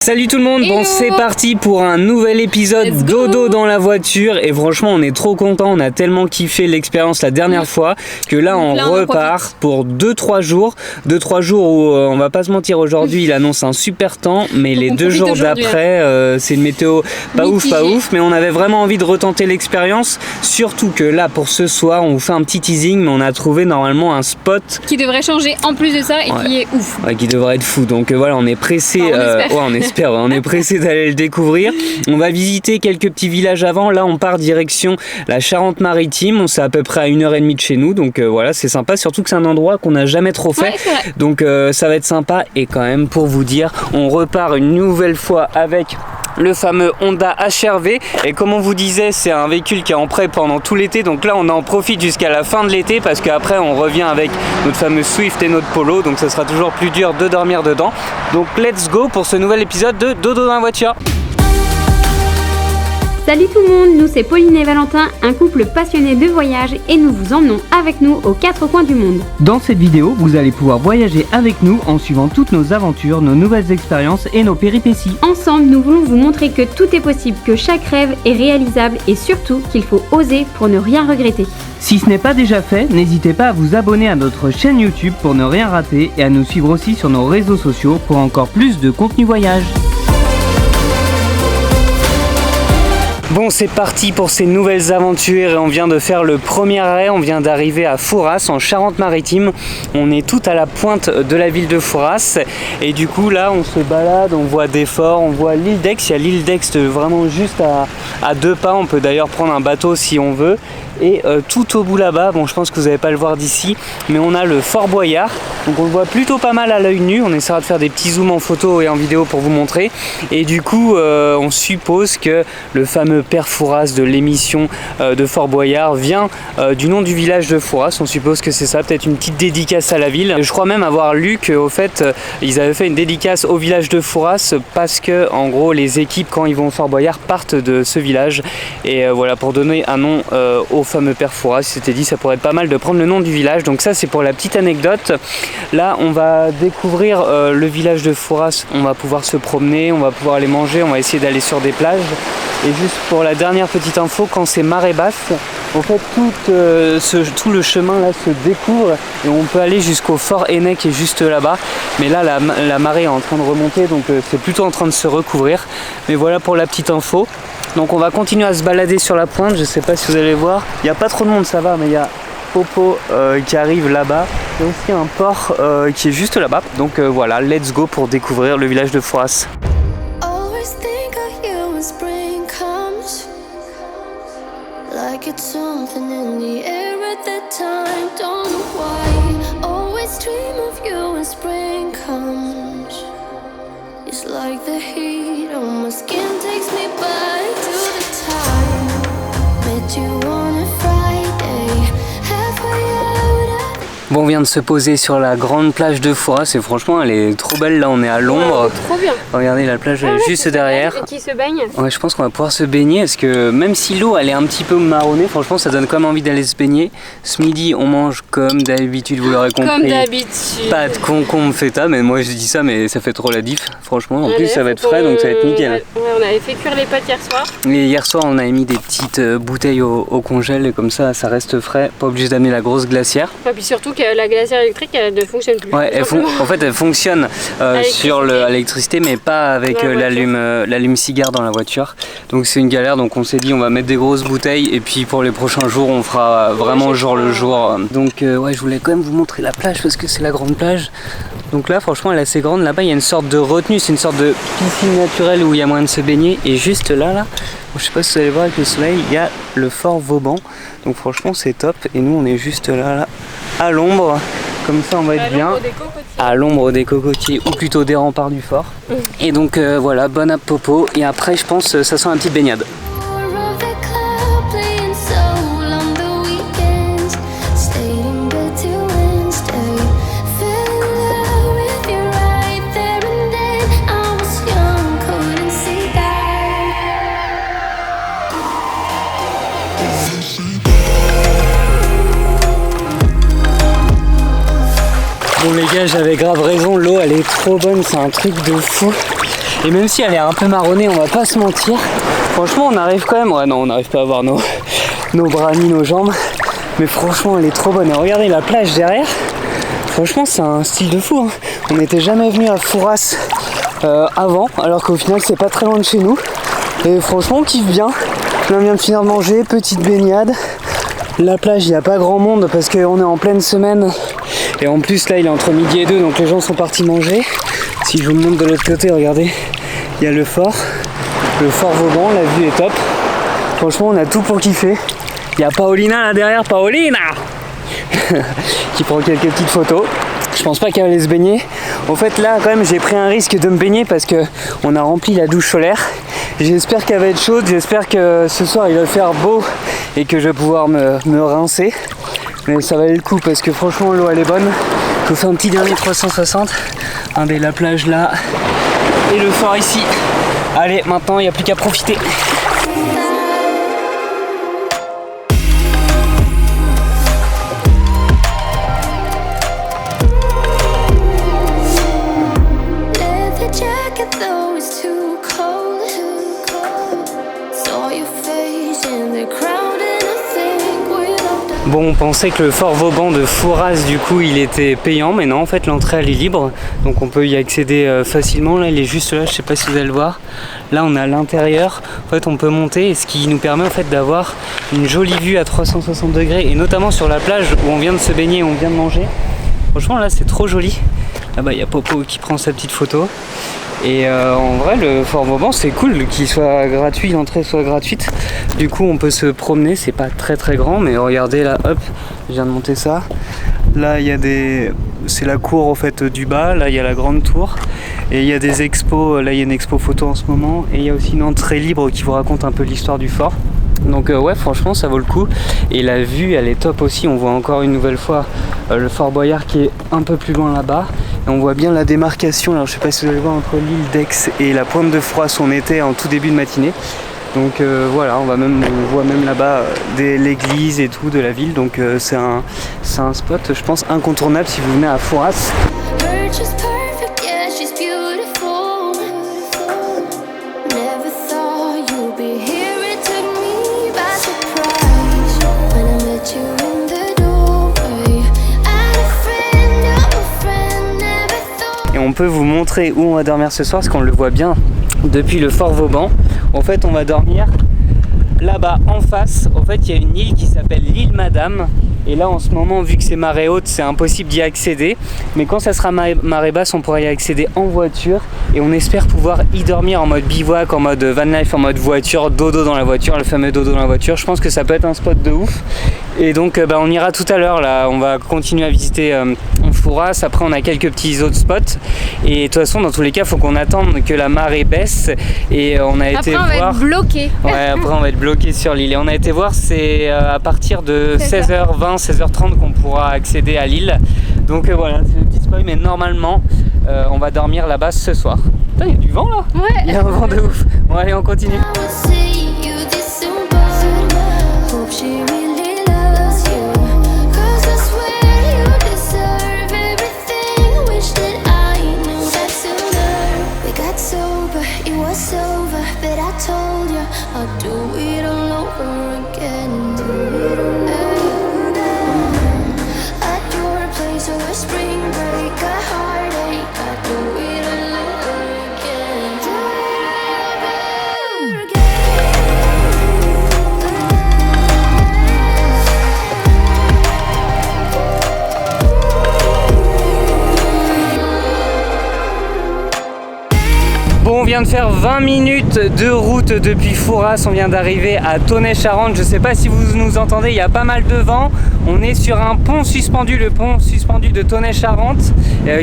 Salut tout le monde, Hello. bon c'est parti pour un nouvel épisode dodo dans la voiture et franchement on est trop content, on a tellement kiffé l'expérience la dernière fois que là on repart pour 2-3 jours. 2-3 jours où on va pas se mentir, aujourd'hui il annonce un super temps mais les 2 jours d'après c'est une météo pas ouf mais on avait vraiment envie de retenter l'expérience, surtout que là pour ce soir on vous fait un petit teasing mais on a trouvé normalement un spot qui devrait changer en plus de ça et qui est ouf. Ouais, qui devrait être fou, donc voilà on est pressé, on est pressé d'aller le découvrir. On va visiter quelques petits villages avant. Là on part direction la Charente-Maritime, on c'est à peu près à 1h30 de chez nous, donc voilà c'est sympa, surtout que c'est un endroit qu'on n'a jamais trop fait, donc ça va être sympa. Et quand même pour vous dire, on repart une nouvelle fois avec le fameux Honda HR-V, et comme on vous disait c'est un véhicule qui est en prêt pendant tout l'été, donc là on en profite jusqu'à la fin de l'été parce qu'après on revient avec notre fameux Swift et notre Polo, donc ça sera toujours plus dur de dormir dedans. Donc let's go pour ce nouvel épisode de Dodo dans la voiture. Salut tout le monde, nous c'est Pauline et Valentin, un couple passionné de voyage, et nous vous emmenons avec nous aux 4 coins du monde. Dans cette vidéo, vous allez pouvoir voyager avec nous en suivant toutes nos aventures, nos nouvelles expériences et nos péripéties. Ensemble, nous voulons vous montrer que tout est possible, que chaque rêve est réalisable et surtout qu'il faut oser pour ne rien regretter. Si ce n'est pas déjà fait, n'hésitez pas à vous abonner à notre chaîne YouTube pour ne rien rater et à nous suivre aussi sur nos réseaux sociaux pour encore plus de contenu voyage. Bon c'est parti pour ces nouvelles aventures et on vient de faire le premier arrêt, on vient d'arriver à Fouras en Charente-Maritime. On est tout à la pointe de la ville de Fouras et du coup là on se balade, on voit des forts, on voit l'île d'Aix, il y a l'île d'Aix vraiment juste à 2 pas, on peut d'ailleurs prendre un bateau si on veut. Et tout au bout là-bas, bon je pense que vous n'allez pas le voir d'ici, mais on a le Fort Boyard, donc on le voit plutôt pas mal à l'œil nu, on essaiera de faire des petits zooms en photo et en vidéo pour vous montrer. Et du coup on suppose que le fameux père Fouras de l'émission de Fort Boyard vient du nom du village de Fouras, on suppose que c'est ça, peut-être une petite dédicace à la ville. Je crois même avoir lu qu'au fait ils avaient fait une dédicace au village de Fouras parce que en gros les équipes quand ils vont au Fort Boyard partent de ce village, et voilà pour donner un nom au fameux père Fouras, il s'était dit ça pourrait être pas mal de prendre le nom du village, donc ça c'est pour la petite anecdote. Là on va découvrir le village de Fouras, on va pouvoir se promener, on va pouvoir aller manger, on va essayer d'aller sur des plages. Et juste pour la dernière petite info, quand c'est marée basse, en fait tout le chemin là se découvre et on peut aller jusqu'au fort Henneck qui est juste là-bas, mais là la marée est en train de remonter, donc c'est plutôt en train de se recouvrir. Mais voilà pour la petite info. Donc on va continuer à se balader sur la pointe, je sais pas si vous allez voir, il n'y a pas trop de monde ça va, mais il y a Popo qui arrive là-bas, il y a aussi un port qui est juste là-bas, donc voilà, let's go pour découvrir le village de Fouras. Like it's something in the air at that time, don't know why. Always dream of you when spring comes. It's like the heat on my skin takes me back to the time met you on a Friday, halfway out. Bon, on vient de se poser sur la grande plage de Fouras et franchement elle est trop belle, là on est à l'ombre. Ouais, trop bien. Regardez la plage elle est juste derrière. Et qui se baigne. Ouais, je pense qu'on va pouvoir se baigner parce que même si l'eau elle est un petit peu marronnée, franchement ça donne quand même envie d'aller se baigner. Ce midi on mange comme d'habitude, vous l'aurez compris. Comme d'habitude. Pas de concombre feta, mais moi je dis ça mais ça fait trop la diff. Franchement en plus ça va être frais donc ça va être nickel. Ouais, on avait fait cuire les pâtes hier soir. Et hier soir on avait mis des petites bouteilles au congèle et comme ça reste frais, pas obligé d'amener la grosse glacière. Et puis surtout que la glacière électrique elle ne fonctionne plus. Ouais, en fait elle fonctionne sur l'électricité mais pas avec l'allume-cigare dans la voiture. Donc c'est une galère, donc on s'est dit on va mettre des grosses bouteilles et puis pour les prochains jours on fera vraiment jour le jour. Donc ouais, je voulais quand même vous montrer la plage parce que c'est la grande plage. Donc là franchement elle est assez grande, là-bas il y a une sorte de retenue, c'est une sorte de piscine naturelle où il y a moyen de se baigner, et juste là, je sais pas si vous allez voir avec le soleil, il y a le fort Vauban. Donc franchement c'est top, et nous on est juste là à l'ombre. Comme ça on va être bien à l'ombre des cocotiers, ou plutôt des remparts du fort. Et donc voilà, bon app Popo, et après je pense ça sent un petit baignade. Bon les gars, j'avais grave raison, l'eau elle est trop bonne, c'est un truc de fou. Et même si elle est un peu marronnée, on va pas se mentir, franchement on arrive quand même, ouais non on n'arrive pas à voir nos bras ni nos jambes, mais franchement elle est trop bonne. Et regardez la plage derrière, franchement c'est un style de fou, hein. On n'était jamais venu à Fouras avant, alors qu'au final c'est pas très loin de chez nous. Et franchement on kiffe bien. Là on vient de finir de manger, petite baignade. La plage il n'y a pas grand monde parce qu'on est en pleine semaine. Et en plus là il est entre midi et 2, donc les gens sont partis manger. Si je vous montre de l'autre côté, regardez, il y a le fort Vauban, la vue est top. Franchement on a tout pour kiffer. Il y a Paolina là derrière, Paolina qui prend quelques petites photos. Je pense pas qu'elle allait se baigner. En fait là quand même j'ai pris un risque de me baigner parce que on a rempli la douche solaire. J'espère qu'elle va être chaude, j'espère que ce soir il va faire beau et que je vais pouvoir me rincer. Mais ça valait le coup parce que franchement l'eau elle est bonne. Je vous fais un petit dernier 360. Regardez la plage là et le fort ici. Allez maintenant il n'y a plus qu'à profiter. Bon, on pensait que le fort Vauban de Fouras du coup il était payant, mais non en fait l'entrée elle est libre, donc on peut y accéder facilement. Là il est juste là, je sais pas si vous allez le voir. Là on est à l'intérieur, en fait on peut monter, et ce qui nous permet en fait d'avoir une jolie vue à 360 degrés, et notamment sur la plage où on vient de se baigner, où on vient de manger. Franchement là c'est trop joli. Là-bas il y a Popo qui prend sa petite photo. Et en vrai le fort Vauban c'est cool qu'il soit gratuit, l'entrée soit gratuite. Du coup on peut se promener, c'est pas très grand, mais regardez là, hop, je viens de monter ça. Là il y a c'est la cour au fait du bas, là il y a la grande tour. Et il y a des expos, là il y a une expo photo en ce moment. Et il y a aussi une entrée libre qui vous raconte un peu l'histoire du fort. Donc ouais franchement ça vaut le coup. Et la vue elle est top aussi, on voit encore une nouvelle fois le fort Boyard qui est un peu plus loin là-bas. Et on voit bien la démarcation, alors je sais pas si vous allez voir, entre l'île d'Aix et la pointe de Fouras où on était en tout début de matinée. Donc voilà, on voit même là-bas l'église et tout de la ville. Donc c'est un spot je pense incontournable si vous venez à Fouras. On peut vous montrer où on va dormir ce soir parce qu'on le voit bien depuis le fort Vauban. En fait on va dormir là-bas en face. En fait il y a une île qui s'appelle l'île Madame, et là en ce moment vu que c'est marée haute c'est impossible d'y accéder, mais quand ça sera marée basse on pourra y accéder en voiture, et on espère pouvoir y dormir en mode bivouac, en mode van life, en mode voiture, dodo dans la voiture, le fameux dodo dans la voiture. Je pense que ça peut être un spot de ouf. Et donc on ira tout à l'heure là, on va continuer à visiter Fouras. Après on a quelques petits autres spots, et de toute façon dans tous les cas il faut qu'on attende que la marée baisse. Et on a été voir, va être bloqué. Ouais, après on va être bloqué sur l'île, et on a été voir, c'est à partir de 16h20, 16h30 qu'on pourra accéder à l'île. Donc voilà, c'est le petit spoil, mais normalement on va dormir là-bas ce soir. Putain, il y a du vent là. Ouais. Il y a un vent de ouf. Bon allez on continue. Bon, on vient de faire 20 minutes de route depuis Fouras, on vient d'arriver à Tonnay-Charente. Je sais pas si vous nous entendez, il y a pas mal de vent. On est sur un pont suspendu, le pont suspendu de Tonnay-Charente,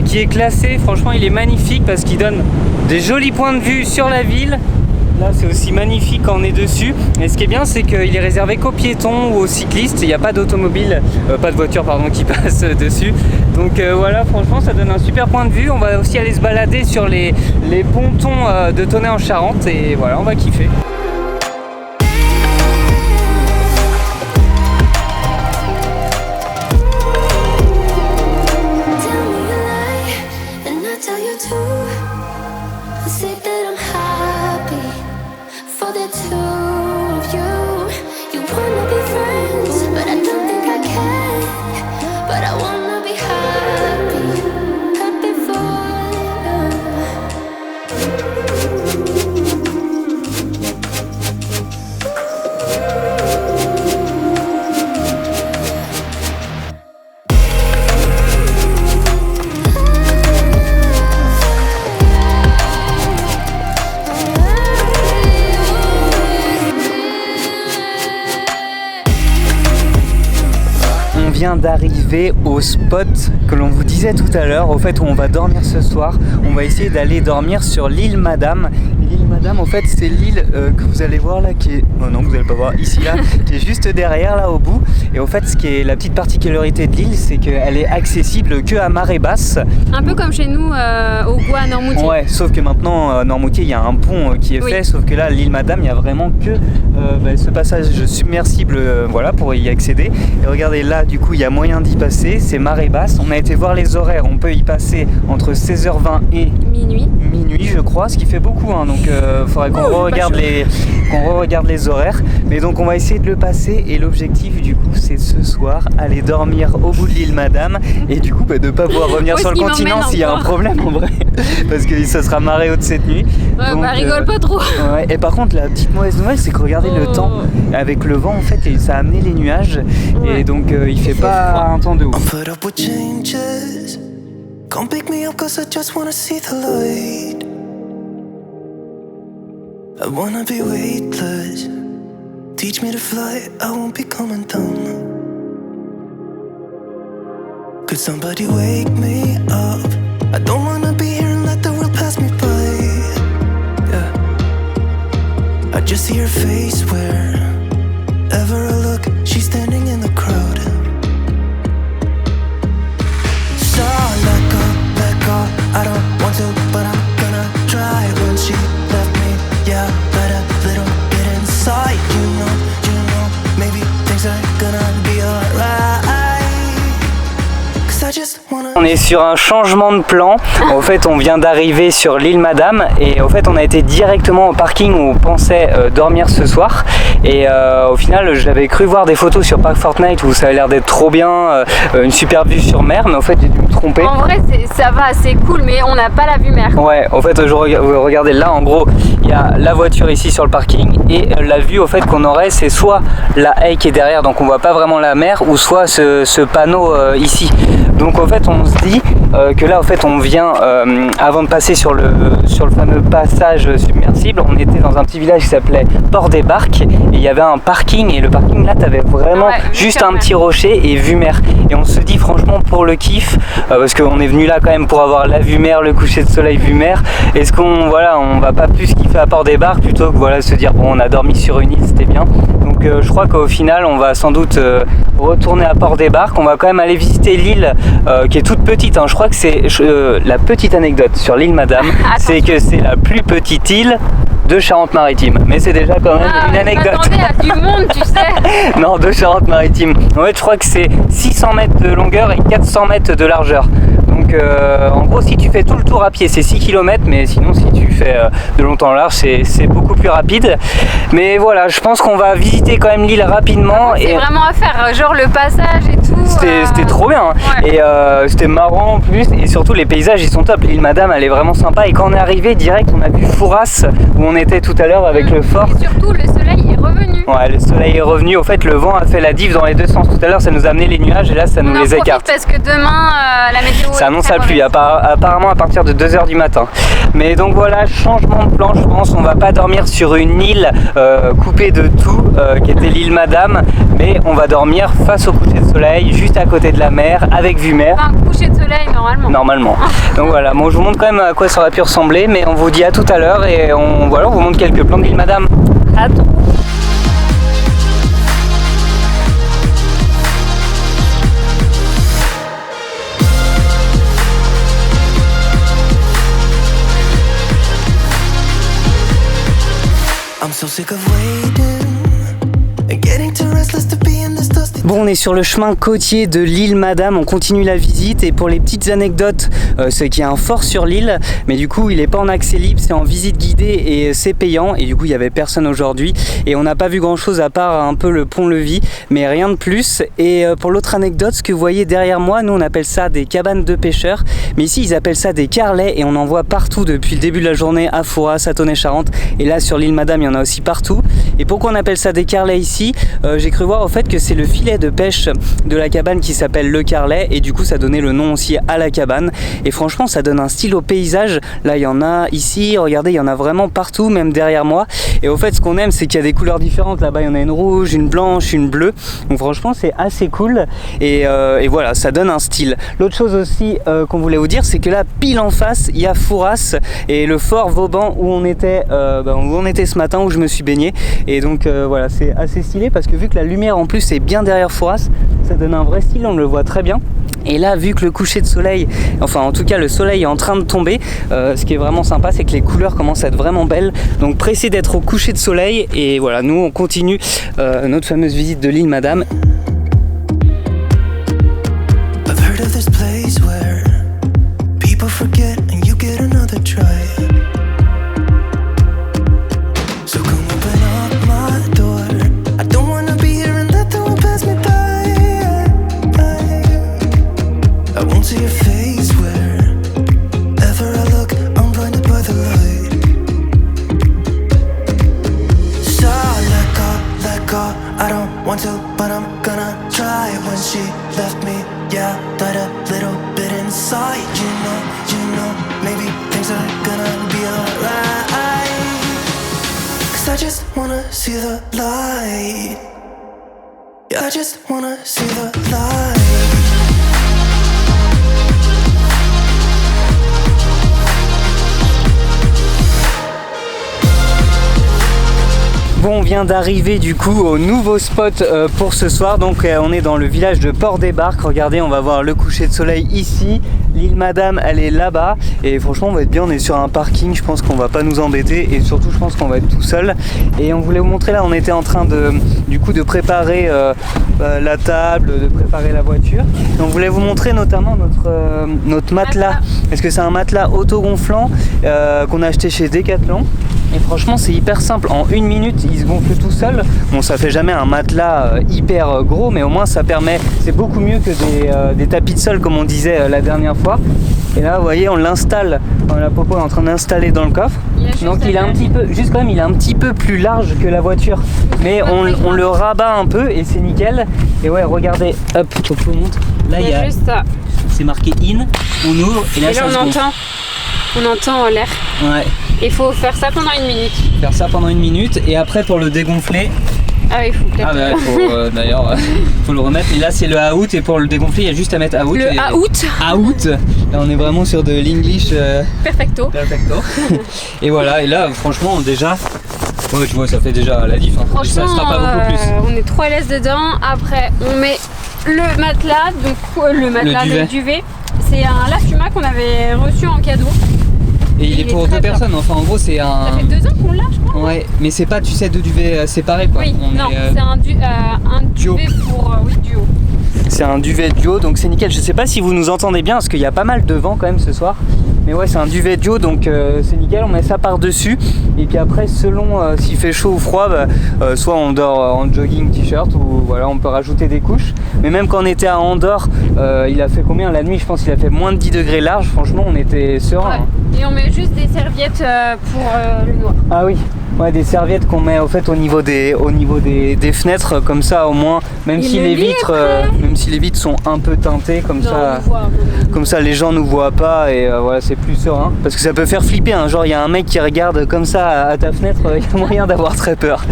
qui est classé. Franchement il est magnifique parce qu'il donne des jolis points de vue sur la ville. Là c'est aussi magnifique quand on est dessus. Et ce qui est bien c'est qu'il est réservé qu'aux piétons ou aux cyclistes. Il n'y a pas d'automobile, pas de voiture pardon, qui passe dessus. Donc voilà, franchement ça donne un super point de vue. On va aussi aller se balader sur les pontons de Tonnay en Charente. Et voilà, on va kiffer. Say that I'm vient d'arriver au spot que l'on vous disait tout à l'heure, au fait où on va dormir ce soir. On va essayer d'aller dormir sur l'île Madame. L'île Madame, en fait, c'est l'île que vous allez voir là, qui est... Oh non, vous n'allez pas voir, ici là, qui est juste derrière là au bout. Et au fait, ce qui est la petite particularité de l'île, c'est qu'elle est accessible que à marée basse. Un peu comme chez nous au bois à Normoutier. Ouais, sauf que maintenant, Normoutier, il y a un pont qui est fait, sauf que là, l'île Madame, il n'y a vraiment que ce passage submersible voilà, pour y accéder. Et regardez là, du coup, il y a moyen d'y passer, c'est marée basse. On a été voir les horaires, on peut y passer entre 16h20 et minuit, je crois, ce qui fait beaucoup, hein, donc il faudrait qu'on re-regarde les horaires. Mais donc on va essayer de le passer et l'objectif du coup c'est ce soir aller dormir au bout de l'île Madame et du coup de ne pas pouvoir revenir sur le continent s'il y a un problème en vrai parce que ça sera marée haute cette nuit. Ouais, donc, rigole pas trop. Ouais. Et par contre la petite mauvaise nouvelle c'est que regardez le temps avec le vent en fait et ça a amené les nuages et donc il fait pas froid. Un temps de ouf. Come pick me up 'cause I just wanna see the light. I wanna be weightless. Teach me to fly, I won't be coming down. Could somebody wake me up? I don't wanna be here and let the world pass me by. Yeah. I just see her face wherever I look. She's standing in the crowd. So let go, I don't want to, but I'm gonna try. When she left me, yeah, let a little bit inside. You know, maybe things are gonna be alright. 'Cause I just wanna... On est sur un changement de plan. En fait, on vient d'arriver sur l'île Madame et en fait, on a été directement au parking où on pensait dormir ce soir. Et au final, j'avais cru voir des photos sur Park Fortnite où ça a l'air d'être trop bien, une super vue sur mer, mais en fait, j'ai dû me tromper. En vrai, ça va, c'est cool, mais on n'a pas la vue mer. Ouais, en fait, regardez là, en gros, il y a la voiture ici sur le parking et la vue, au fait, qu'on aurait, c'est soit la haie qui est derrière, donc on voit pas vraiment la mer, ou soit ce panneau ici. Donc, en fait, on se dit que là, en fait, on vient, avant de passer sur le fameux passage submersible, on était dans un petit village qui s'appelait Port des Barques et il y avait un parking et le parking là, t'avais vraiment juste un petit rocher et vue mer. Et on se dit franchement pour le kiff, parce qu'on est venu là quand même pour avoir la vue mer, le coucher de soleil vue mer, est-ce qu'on va pas plus kiffer à Port des Barques plutôt que se dire bon on a dormi sur une île, c'était bien. Donc je crois qu'au final on va sans doute retourner à Port des Barques, on va quand même aller visiter l'île qui est toute petite, hein. Je crois que c'est la petite anecdote sur l'île Madame, c'est que c'est la plus petite île de Charente-Maritime, mais c'est déjà quand même une anecdote. Je m'attendais à du monde, tu sais. Non, de Charente-Maritime. En fait, je crois que c'est 600 mètres de longueur et 400 mètres de largeur. Donc, en gros, si tu fais tout le tour à pied, c'est 6 km, mais sinon, si tu fais de long en large, c'est beaucoup plus rapide. Mais voilà, je pense qu'on va visiter quand même l'île rapidement. C'est vraiment à faire, genre le passage et tout. C'était trop bien. Ouais. Et c'était marrant en plus. Et surtout, les paysages, ils sont top. L'île Madame, elle est vraiment sympa. Et quand on est arrivé direct, on a vu Fouras, où on était tout à l'heure avec le fort. Et surtout, le soleil est revenu. Ouais, le soleil est revenu. Au fait, le vent a fait la diff dans les deux sens. Tout à l'heure, ça nous a amené les nuages et là, ça nous les écarte. Parce que demain, la météo. Ça annonce la pluie, apparemment à partir de 2h du matin. Mais donc voilà, changement de plan, je pense. On va pas dormir sur une île coupée de tout, qui était l'île Madame, mais on va dormir face au coucher de soleil, juste à côté de la mer, avec vue mer. Enfin, coucher de soleil, normalement. Donc voilà, bon, je vous montre quand même à quoi ça aurait pu ressembler, mais on vous dit à tout à l'heure et on vous montre quelques plans de l'île Madame. À tout. I'm so sick of waiting and getting too restless to be in this dusty. Bon, on est sur le chemin côtier de l'île Madame, on continue la visite et pour les petites anecdotes, c'est qu'il y a un fort sur l'île, mais du coup il n'est pas en accès libre, c'est en visite guidée et c'est payant et du coup il n'y avait personne aujourd'hui et on n'a pas vu grand chose à part un peu le pont-levis, mais rien de plus. Et pour l'autre anecdote, ce que vous voyez derrière moi, nous on appelle ça des cabanes de pêcheurs, mais ici ils appellent ça des carlets et on en voit partout depuis le début de la journée à Fouras, à Tonnet-Charente et là sur l'île Madame il y en a aussi partout. Et pourquoi on appelle ça des carlets ici, j'ai cru voir au fait que c'est le filet quai de pêche de la cabane qui s'appelle Le Carlet, et du coup ça donnait le nom aussi à la cabane. Et franchement ça donne un style au paysage. Là il y en a ici, regardez, il y en a vraiment partout, même derrière moi. Et au fait ce qu'on aime c'est qu'il y a des couleurs différentes. Là-bas il y en a une rouge, une blanche, une bleue. Donc franchement c'est assez cool, et voilà, ça donne un style. L'autre chose aussi qu'on voulait vous dire, c'est que là pile en face il y a Fouras et le fort Vauban où on était ce matin, où je me suis baigné. Et donc voilà, c'est assez stylé parce que vu que la lumière en plus est bien derrière Fouras, ça donne un vrai style, on le voit très bien. Et là, vu que le coucher de soleil, enfin en tout cas le soleil est en train de tomber, ce qui est vraiment sympa, c'est que les couleurs commencent à être vraiment belles. Donc pressé d'être au coucher de soleil. Et voilà, nous on continue notre fameuse visite de l'île Madame. I've heard of this place where people forget and you get another try. So come open up my door. I don't wanna be here and let the world pass me by. I won't see your face wherever I look. I'm blinded by the light. So let go. I don't want to, but I'm gonna try. When she left me, yeah, died a little bit inside. You know, maybe things are gonna be alright. 'Cause I just wanna see the light. Yeah, I just wanna see the light. Bon, on vient d'arriver du coup au nouveau spot pour ce soir. Donc on est dans le village de Port-des-Barques. Regardez, on va voir le coucher de soleil ici. L'île Madame, elle est là-bas. Et franchement, on va être bien. On est sur un parking. Je pense qu'on va pas nous embêter. Et surtout, je pense qu'on va être tout seul. Et on voulait vous montrer là, on était en train de préparer la table, de préparer la voiture. Et on voulait vous montrer notamment notre matelas. Parce que c'est un matelas autogonflant qu'on a acheté chez Decathlon. Et franchement c'est hyper simple, en 1 minute il se gonfle tout seul. Bon, ça fait jamais un matelas hyper gros, mais au moins ça permet, c'est beaucoup mieux que des tapis de sol comme on disait la dernière fois. Et là vous voyez, on l'installe, la Popo est en train d'installer dans le coffre. Donc il est un petit peu, juste quand même il est un petit peu plus large que la voiture, mais on le rabat un peu et c'est nickel. Et ouais, regardez, hop, Popo montre, là il y a juste ça. C'est marqué in, on ouvre et là, ça se gonfle. On entend l'air. Ouais. Il faut faire ça pendant 1 minute. Faire ça pendant 1 minute et après pour le dégonfler. Ah oui, il faut claquer. Ah bah faut d'ailleurs faut le remettre. Et là c'est le out, et pour le dégonfler il y a juste à mettre out. Le out. Out. Là on est vraiment sur de l'English Perfecto. Et voilà, et là franchement déjà, ouais, tu vois, ça fait déjà la diff. Hein. Franchement, ça sera pas beaucoup plus. On est trop à l'aise dedans. Après on met le matelas, donc le duvet. C'est un lave-tumas qu'on avait reçu en cadeau. Et il est pour 2 personnes, enfin en gros c'est un... Ça fait 2 ans qu'on l'a, je crois. Ouais, mais c'est pas, tu sais, 2 duvets séparés quoi. Oui, c'est un duvet pour duo. C'est un duvet duo, donc c'est nickel. Je sais pas si vous nous entendez bien parce qu'il y a pas mal de vent quand même ce soir. Mais ouais, c'est un duvet duo, donc c'est nickel. On met ça par-dessus. Et puis après, selon s'il fait chaud ou froid, soit on dort en jogging, t-shirt, ou voilà, on peut rajouter des couches. Mais même quand on était à Andorre, il a fait combien la nuit? Je pense qu'il a fait moins de 10 degrés large. Franchement, on était serein. Ouais. Hein. Et on met juste des serviettes pour le noir. Ah oui. Ouais, des serviettes qu'on met au fait au niveau des fenêtres, comme ça au moins, même si les vitres sont un peu teintées, comme ça les gens nous voient pas, et voilà, c'est plus serein, parce que ça peut faire flipper, hein, genre il y a un mec qui regarde comme ça à ta fenêtre, il y a moyen d'avoir très peur.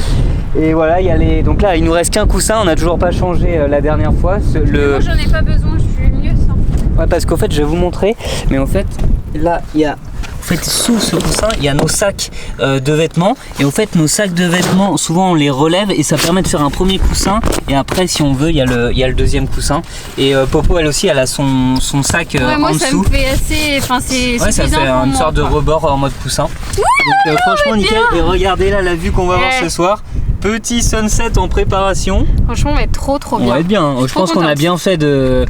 Et voilà, donc là il nous reste qu'un coussin, on n'a toujours pas changé la dernière fois. Moi j'en ai pas besoin, je suis mieux sans. Ouais, parce qu'au fait je vais vous montrer, mais en fait là il y a... En fait, sous ce coussin, il y a nos sacs de vêtements. Et au fait, nos sacs de vêtements, souvent on les relève et ça permet de faire un premier coussin. Et après, si on veut, il y a le deuxième coussin. Et Popo, elle aussi, elle a son sac moi, en dessous. Ça me fait assez... Enfin, c'est ouais, ça fait une sorte de rebord en mode coussin. Donc franchement, nickel. Et regardez là la vue qu'on va voir ce soir. Petit sunset en préparation. Franchement, on va être trop bien. On va être bien. Je pense qu'on a bien fait de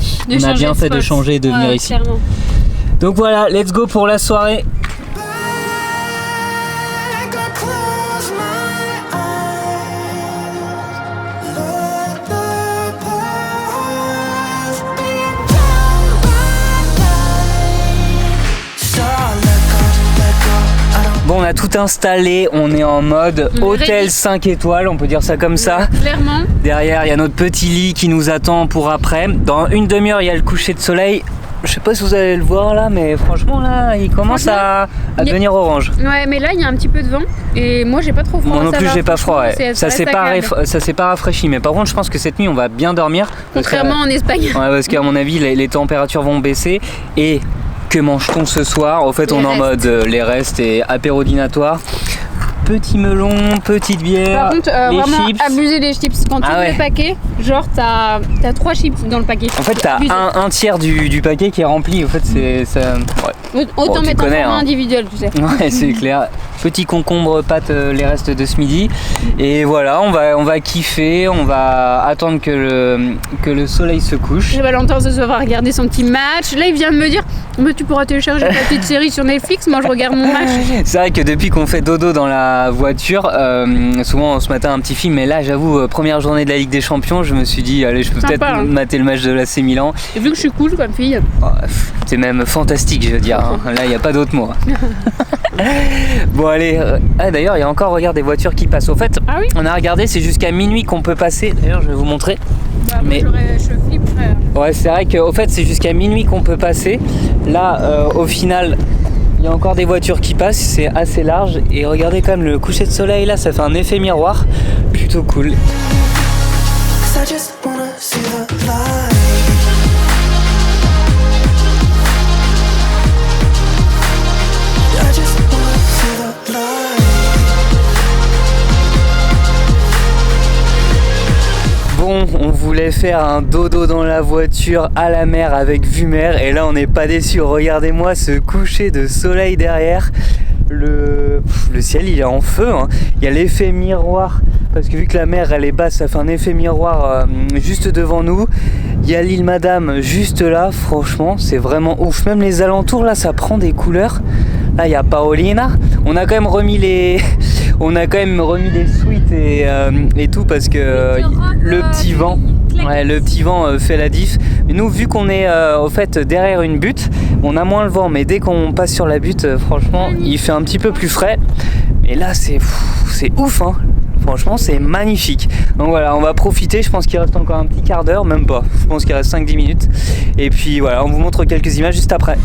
changer et de venir ici. Clairement. Donc voilà, let's go pour la soirée. Bon, on a tout installé, on est en mode hôtel 5 étoiles, on peut dire ça comme ça. Clairement. Derrière, il y a notre petit lit qui nous attend pour après. Dans une demi-heure, il y a le coucher de soleil. Je sais pas si vous allez le voir là, mais franchement là, il commence à devenir orange. Ouais, mais là, il y a un petit peu de vent et moi, j'ai pas trop froid. Moi non plus, j'ai pas froid. Ouais. Ça s'est pas rafraîchi, mais par contre, je pense que cette nuit, on va bien dormir. Contrairement en Espagne. Ouais, parce qu'à mon avis, les températures vont baisser. Et que mange-t-on ce soir? En fait, on est en mode les restes et apérodinatoire. Petit melon, petite bière. Par contre, les vraiment chips. abuser des chips. Quand tu ouvres le paquet, genre t'as 3 chips dans le paquet. En fait, t'as un tiers du paquet qui est rempli. En fait, c'est ça. Ouais. Autant mettre un format individuel, tu sais. Ouais, c'est clair. Petit concombre, pâte, les restes de ce midi. Et voilà, on va kiffer. On va attendre que le soleil se couche. Valentin ce soir va regarder son petit match. Là, il vient de me dire mais tu pourras télécharger ta petite série sur Netflix. Moi, je regarde mon match. C'est vrai que depuis qu'on fait dodo dans la voiture, souvent on se matin un petit film. Mais là, j'avoue, première journée de la Ligue des Champions, je me suis dit, allez, je peux peut-être mater le match de l'AC Milan. Et vu que je suis cool comme fille. C'est même fantastique, je veux dire. Hein. Là, il n'y a pas d'autre mot. Bon, allez. D'ailleurs, il y a encore, regarde, des voitures qui passent. Au fait, on a regardé, c'est jusqu'à minuit qu'on peut passer. D'ailleurs, je vais vous montrer. Mais je flipperais. Ouais, c'est vrai qu'au fait, c'est jusqu'à minuit qu'on peut passer. Là, au final, il y a encore des voitures qui passent. C'est assez large. Et regardez quand même le coucher de soleil là, ça fait un effet miroir. Plutôt cool. Bon, on voulait faire un dodo dans la voiture à la mer avec vue mer et là on n'est pas déçus. Regardez-moi ce coucher de soleil derrière. Le ciel il est en feu, hein. Il y a l'effet miroir parce que vu que la mer elle est basse, ça fait un effet miroir juste devant nous. Il y a l'île Madame juste là, franchement c'est vraiment ouf. Même les alentours là ça prend des couleurs. Là il y a Paolina. On a quand même remis les suites et tout parce que le petit vent fait la diff. Mais nous vu qu'on est au fait derrière une butte, on a moins le vent, mais dès qu'on passe sur la butte, franchement il fait un petit peu plus frais. Et là c'est ouf, hein. Franchement c'est magnifique. Donc voilà, on va profiter, je pense qu'il reste encore un petit quart d'heure, même pas, je pense qu'il reste 5-10 minutes. Et puis voilà, on vous montre quelques images juste après.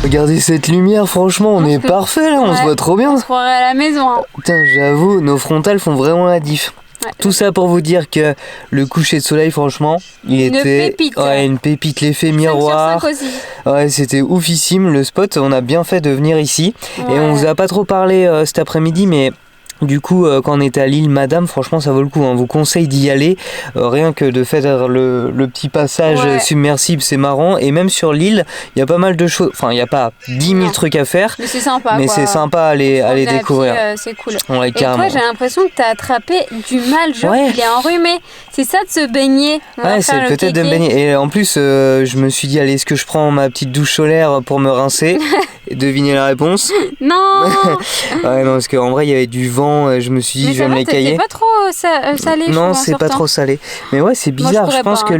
Regardez cette lumière, franchement, on est parfait là, on se voit trop bien. On se croirait à la maison. Hein. Putain, j'avoue, nos frontales font vraiment la diff. Ouais. Tout ça pour vous dire que le coucher de soleil, franchement, il était pépite. Ouais, une pépite, l'effet miroir. 5 sur 5 aussi. Ouais, c'était oufissime le spot. On a bien fait de venir ici. Ouais. Et on vous a pas trop parlé cet après-midi, mais du coup, quand on était à l'île Madame, franchement, ça vaut le coup. On vous conseille d'y aller. Rien que de faire le petit passage submersible, c'est marrant. Et même sur l'île, il y a pas mal de choses. Enfin, il n'y a pas 10 000 trucs à faire. Mais c'est sympa. Mais c'est sympa à aller découvrir. C'est cool. Ouais, et toi, j'ai l'impression que tu as attrapé du mal. Genre, il est enrhumé. C'est ça de se baigner. Ouais, c'est peut-être de me baigner. Et en plus, je me suis dit, allez, est-ce que je prends ma petite douche solaire pour me rincer? Devinez la réponse. Non. Ouais, non, parce qu'en vrai, il y avait du vent. Je me suis dit, je vais me les cailler. C'est pas trop salé. Non, c'est pas trop salé. Mais ouais, c'est bizarre. Moi, je pense pas, que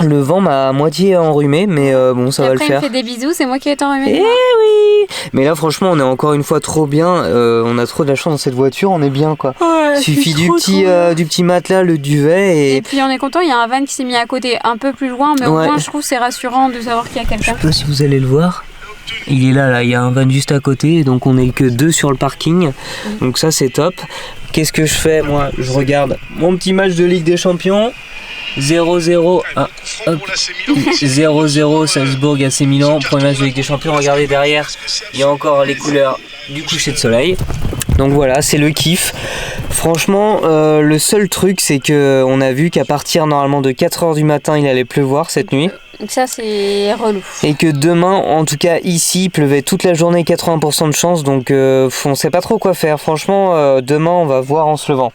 le vent m'a à moitié enrhumé, mais bon, ça va le faire. Après, il me fait des bisous, c'est moi qui ai été enrhumé. Eh oui. Mais là, franchement, on est encore une fois trop bien. On a trop de la chance dans cette voiture, on est bien, quoi. Ouais, il suffit du petit matelas, le duvet et puis on est content. Il y a un van qui s'est mis à côté, un peu plus loin, mais au moins, je trouve c'est rassurant de savoir qu'il y a quelqu'un. Je sais pas si vous allez le voir. Il est là, il y a un van juste à côté, donc on est que 2 sur le parking, donc ça c'est top. Qu'est-ce que je fais moi? Je regarde mon petit match de Ligue des Champions, 0-0, 0-0 Salzbourg AC Milan, premier match de Ligue des Champions. Regardez derrière, il y a encore les couleurs du coucher de soleil. Donc voilà, c'est le kiff. Franchement, le seul truc, c'est que on a vu qu'à partir normalement de 4h du matin, il allait pleuvoir cette nuit. Donc ça, c'est relou. Et que demain, en tout cas ici, il pleuvait toute la journée, 80% de chance. Donc on sait pas trop quoi faire. Franchement, demain, on va voir en se levant.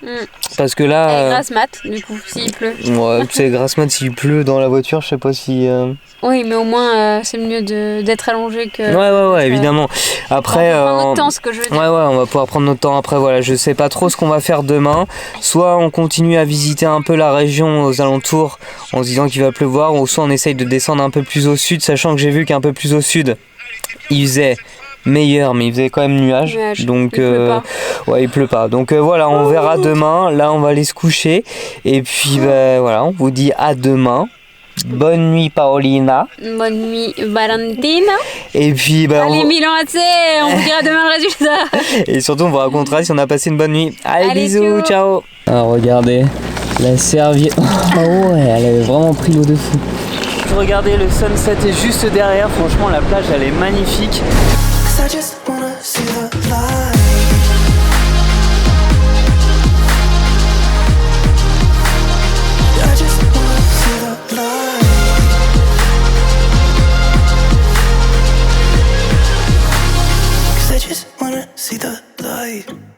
Parce que là... Et grasse mat, du coup, s'il pleut. Ouais, tu sais, grasse mat, s'il pleut dans la voiture, je sais pas si... Oui, mais au moins, c'est mieux d'être allongé que... Ouais, évidemment. Après... On va prendre notre temps, ce que je veux dire. Ouais, on va pouvoir prendre notre temps. Après, voilà, je sais pas trop ce qu'on va faire. faire demain. Soit on continue à visiter un peu la région aux alentours en se disant qu'il va pleuvoir, ou soit on essaye de descendre un peu plus au sud, sachant que j'ai vu qu'un peu plus au sud, il faisait meilleur, mais il faisait quand même nuage. Donc il pleut pas. ouais, il pleut pas. Donc voilà, on verra demain. Là, on va aller se coucher. Et puis voilà, on vous dit à demain. Bonne nuit Paolina. Bonne nuit Valentina. Et puis allez Milan AC, on vous dira demain le résultat. Et surtout on vous racontera si on a passé une bonne nuit. Allez bisous, ciao. Alors regardez, la serviette. Oh ouais, elle avait vraiment pris l'eau de fou. Regardez, le sunset est juste derrière. Franchement la plage elle est magnifique. See the light.